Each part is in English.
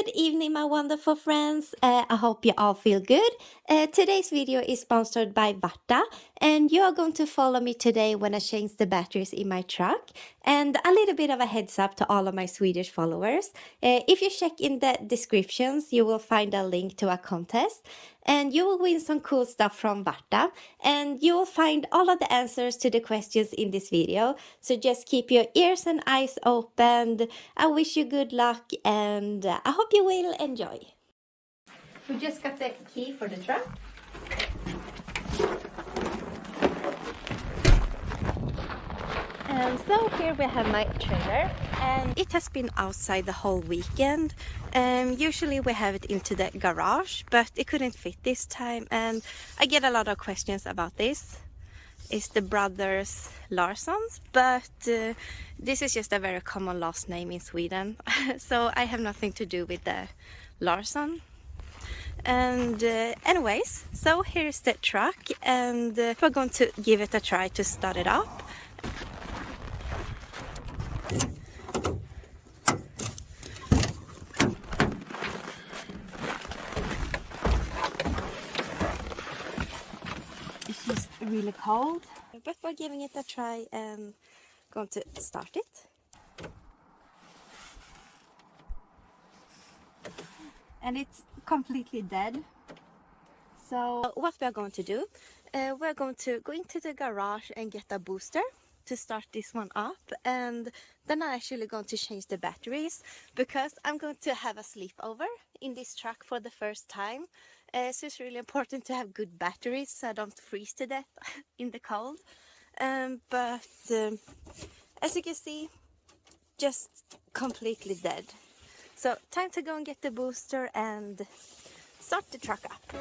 Good evening, my wonderful friends. I hope you all feel good. Today's video is sponsored by Varta, and you are going to follow me today when I change the batteries in my truck. And a little bit of a heads up to all of my Swedish followers. If you check in the descriptions, you will find a link to a contest, and you will win some cool stuff from Varta. And you will find all of the answers to the questions in this video. So just keep your ears and eyes open. I wish you good luck, and I hope you will enjoy. We just got the key for the truck. And so here we have my trailer, and it has been outside the whole weekend. Usually we have it into the garage, but it couldn't fit this time, and I get a lot of questions about this. It's the brothers Larssons, but this is just a very common last name in Sweden. So I have nothing to do with the Larsson. And anyways, so here's the truck, and we're going to give it a try to start it up. It's just really cold, but we're giving it a try and going to start it. And it's completely dead. So what we're going to do, we're going to go into the garage and get a booster to start this one up, and then I'm actually going to change the batteries because I'm going to have a sleepover in this truck for the first time. So it's really important to have good batteries so I don't freeze to death in the cold. But as you can see, just completely dead. So time to go and get the booster and start the truck up.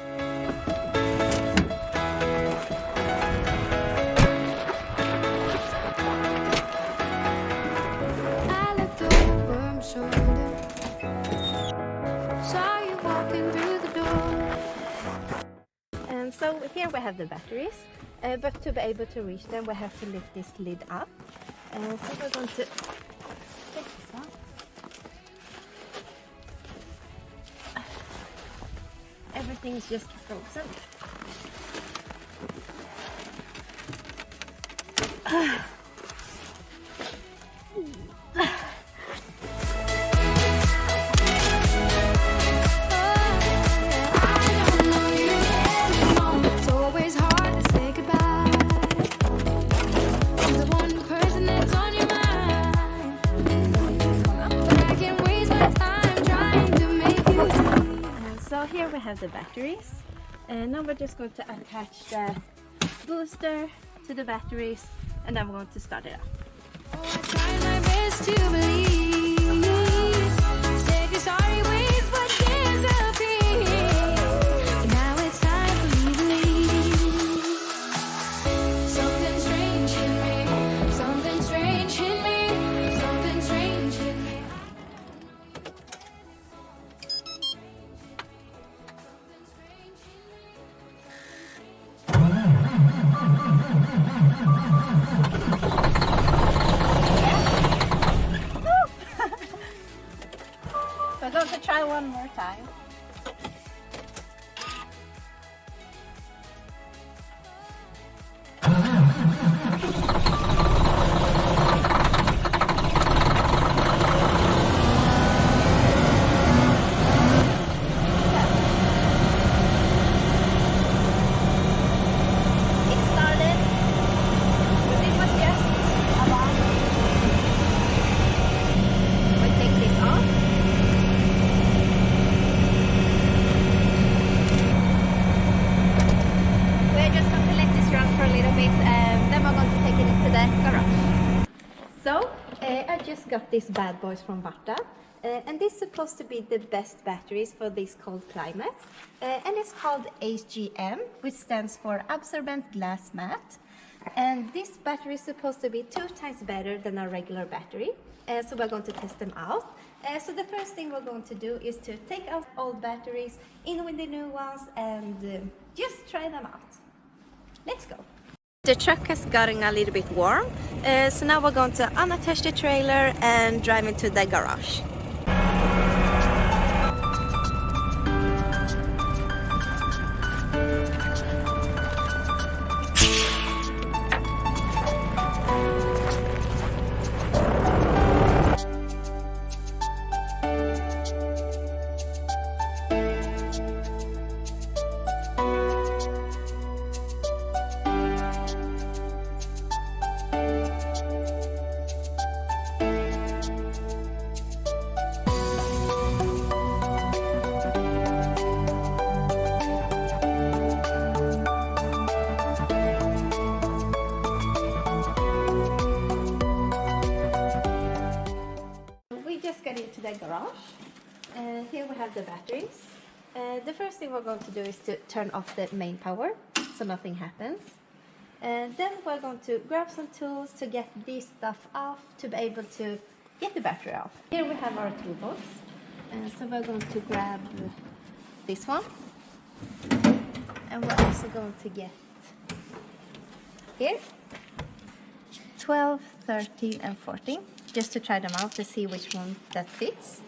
And so here we have the batteries, but to be able to reach them we have to lift this lid up. So we're going to take this one. Everything is just frozen. So here we have the batteries, and now we're just going to attach the booster to the batteries, and then we're going to start it up. Oh, I tried my best to believe. Said you're sorry, wait, but disappear. Now it's time for me to leave. Something strange hit me. Something strange hit me. Something strange hit me. We're going to try one more time. So I just got these bad boys from Varta, and this is supposed to be the best batteries for these cold climates, and it's called AGM, which stands for Absorbent Glass Mat. And this battery is supposed to be 2 times better than a regular battery, so we're going to test them out. So the first thing we're going to do is to take out old batteries, in with the new ones, and just try them out. Let's go. The truck has gotten a little bit warm, so now we're going to unattach the trailer and drive into the garage. Here we have the batteries. The first thing we're going to do is to turn off the main power so nothing happens. And then we're going to grab some tools to get this stuff off to be able to get the battery off. Here we have our toolbox. So we're going to grab this one. And we're also going to get here 12, 13 and 14 just to try them out to see which one that fits.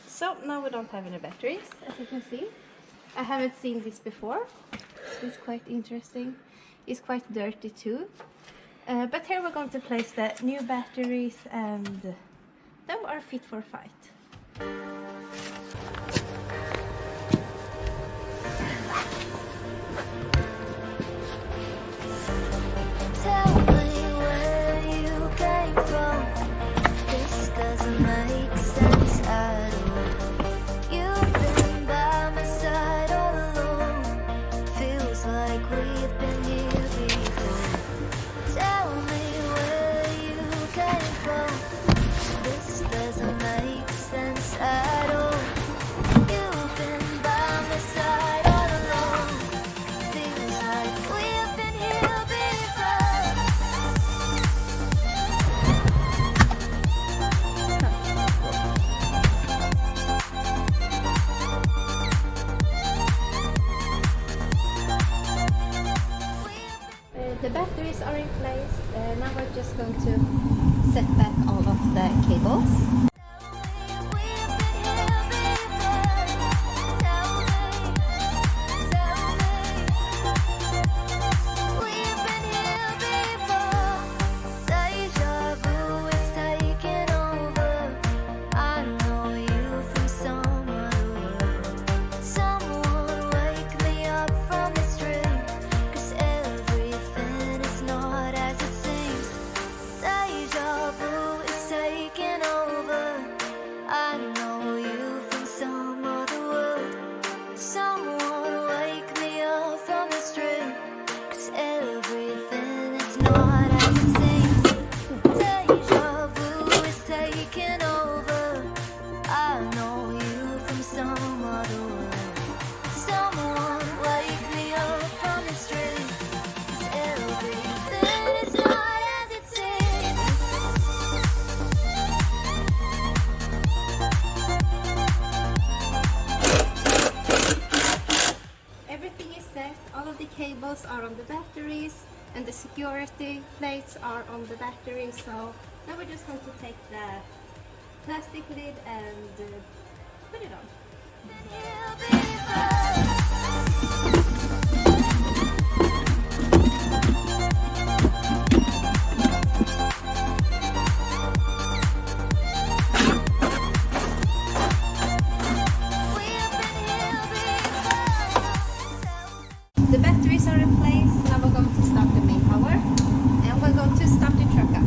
So now we don't have any batteries, as you can see. I haven't seen this before. It's quite interesting. It's quite dirty too. But here we're going to place the new batteries and then we are fit for fight. Tell me where you came from. This doesn't make sense at all. You've been by my side all along. Feels like we've been here before. Tell me where you came from. This doesn't make sense at all. You've been by my side all along. Feels like we've been here before. The batteries are in place. Now we're just going to set back all of the cables. of the cables are on the batteries and the security plates are on the battery. So now we're just going to take the plastic lid and put it on. The batteries are in place. Now we're going to start the main power and we're going to start the truck up.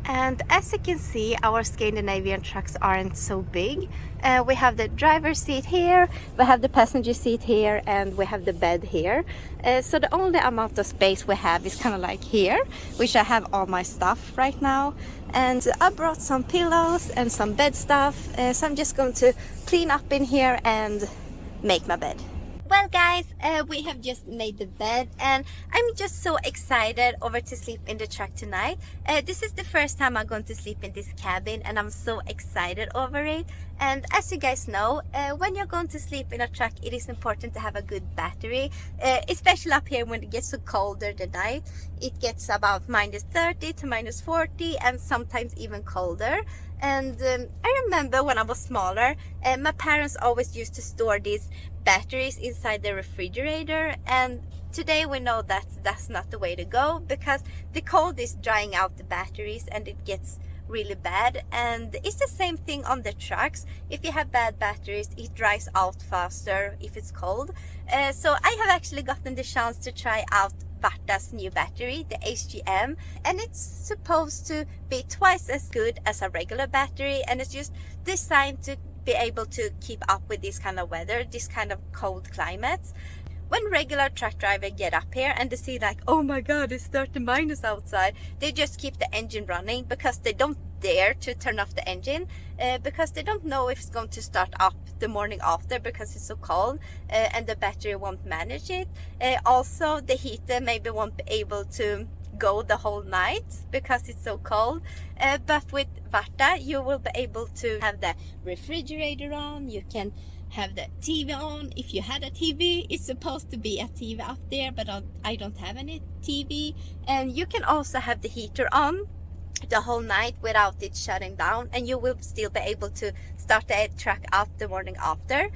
And as you can see, our Scandinavian trucks aren't so big. We have the driver's seat here, we have the passenger seat here, and we have the bed here. So the only amount of space we have is kind of like here, which I have all my stuff right now. And I brought some pillows and some bed stuff. So I'm just going to clean up in here and make my bed. Well guys, we have just made the bed and I'm just so excited over to sleep in the truck tonight. This is the first time I'm going to sleep in this cabin and I'm so excited over it. And as you guys know, when you're going to sleep in a truck, it is important to have a good battery, especially up here when it gets so colder the night. It gets about -30 to -40 and sometimes even colder. And I remember when I was smaller, my parents always used to store these batteries inside the refrigerator, and today we know that that's not the way to go because the cold is drying out the batteries and it gets really bad. And it's the same thing on the trucks. If you have bad batteries, it dries out faster if it's cold. So I have actually gotten the chance to try out Varta's new battery, the AGM, and it's supposed to be twice as good as a regular battery, and it's just designed to be able to keep up with this kind of weather, this kind of cold climates. When regular truck drivers get up here and they see like, oh my god, it's 30 - outside, they just keep the engine running because they don't dare to turn off the engine because they don't know if it's going to start up the morning after because it's so cold and the battery won't manage it. Also, the heater maybe won't be able to go the whole night because it's so cold. But with Varta, you will be able to have the refrigerator on, you can have the TV on. If you had a TV, it's supposed to be a TV up there, but I don't have any TV. And you can also have the heater on the whole night without it shutting down, and you will still be able to start the truck up the morning after.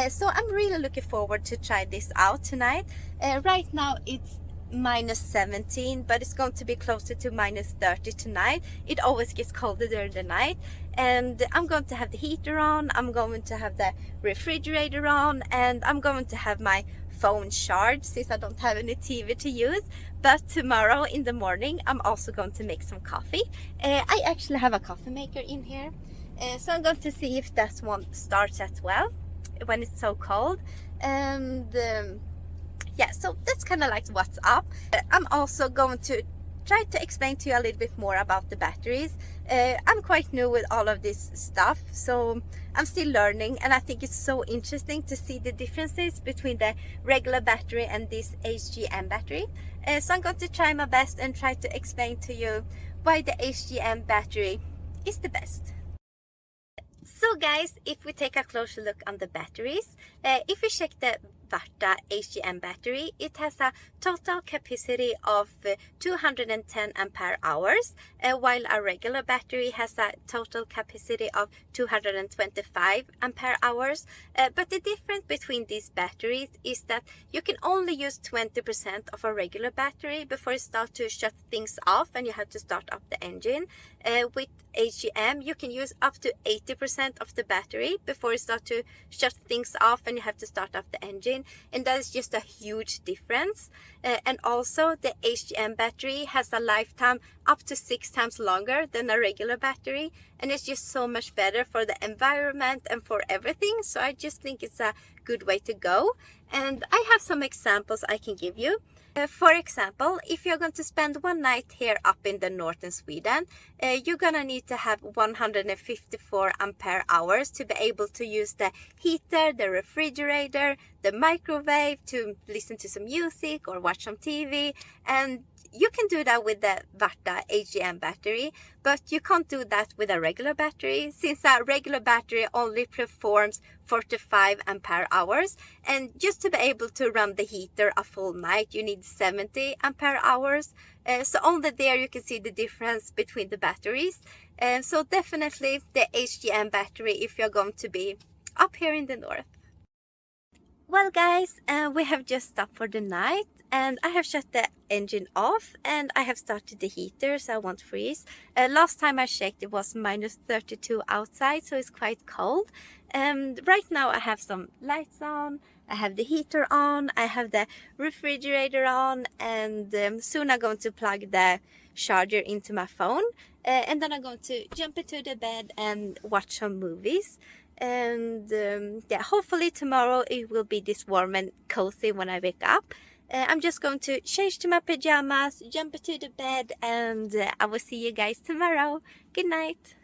So I'm really looking forward to try this out tonight. Right now it's -17, but it's going to be closer to -30 tonight. It always gets colder during the night, and I'm going to have the heater on, I'm going to have the refrigerator on, and I'm going to have my phone charged since I don't have any TV to use. But tomorrow in the morning I'm also going to make some coffee. I actually have a coffee maker in here, so I'm going to see if that one starts as well when it's so cold. And yeah, so that's kind of like what's up. I'm also going to try to explain to you a little bit more about the batteries. I'm quite new with all of this stuff, so I'm still learning, and I think it's so interesting to see the differences between the regular battery and this AGM battery. So I'm going to try my best and try to explain to you why the AGM battery is the best. So guys, if we take a closer look on the batteries, if we check the Varta AGM battery, it has a total capacity of 210 ampere hours, while a regular battery has a total capacity of 225 ampere hours. But the difference between these batteries is that you can only use 20% of a regular battery before you start to shut things off and you have to start up the engine. With AGM, you can use up to 80% of the battery before you start to shut things off and you have to start up the engine, and that is just a huge difference. And also the AGM battery has a lifetime up to 6 times longer than a regular battery, and it's just so much better for the environment and for everything. So I just think it's a good way to go. And I have some examples I can give you. For example, if you're going to spend one night here up in the northern Sweden, you're gonna need to have 154 ampere hours to be able to use the heater, the refrigerator, the microwave to listen to some music or watch some TV. And you can do that with the VARTA AGM battery, but you can't do that with a regular battery, since a regular battery only performs 45 ampere hours. And just to be able to run the heater a full night, you need 70 ampere hours. So only there you can see the difference between the batteries. So definitely the HGM battery if you're going to be up here in the north. Well guys, we have just stopped for the night and I have shut the engine off and I have started the heater so I won't freeze. Last time I checked it was -32 outside, so it's quite cold. And right now I have some lights on, I have the heater on, I have the refrigerator on, and soon I'm going to plug the charger into my phone. And then I'm going to jump into the bed and watch some movies. And yeah, hopefully tomorrow it will be this warm and cozy when I wake up. I'm just going to change to my pajamas, jump into the bed, and I will see you guys tomorrow. Good night.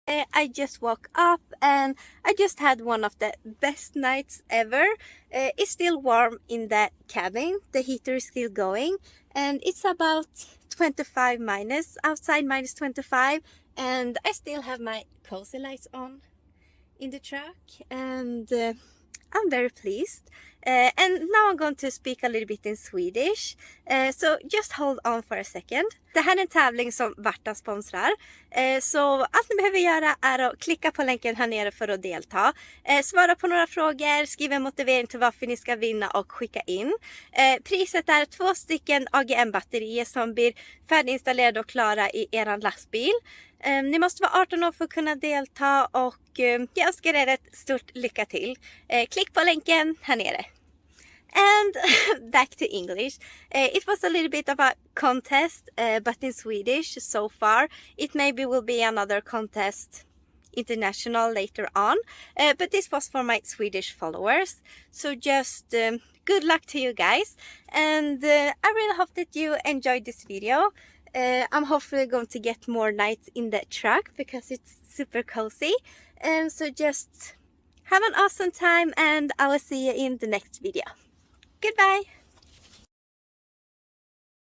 I just woke up and I just had one of the best nights ever. It's still warm in the cabin, the heater is still going, and it's about 25 minus, outside -25, and I still have my cozy lights on in the truck, and I'm very pleased. And now I'm going to speak a little bit in Swedish. So just hold on for a second. Det här är en tävling som Varta sponsrar. Så allt ni behöver göra är att klicka på länken här nere för att delta. Svara på några frågor, skriva en motivering till varför ni ska vinna och skicka in. Priset är 2 stycken AGM-batterier som blir färdiginstallerade och klara i er lastbil. Ni måste vara 18 år för att kunna delta och jag önskar er ett stort lycka till. Klick på länken här nere. And back to English. It was a little bit of a contest, but in Swedish so far. It maybe will be another contest international later on. But this was for my Swedish followers. So just good luck to you guys. And I really hope that you enjoyed this video. I'm hopefully going to get more nights in the truck because it's super cozy. And so just have an awesome time and I will see you in the next video. Goodbye!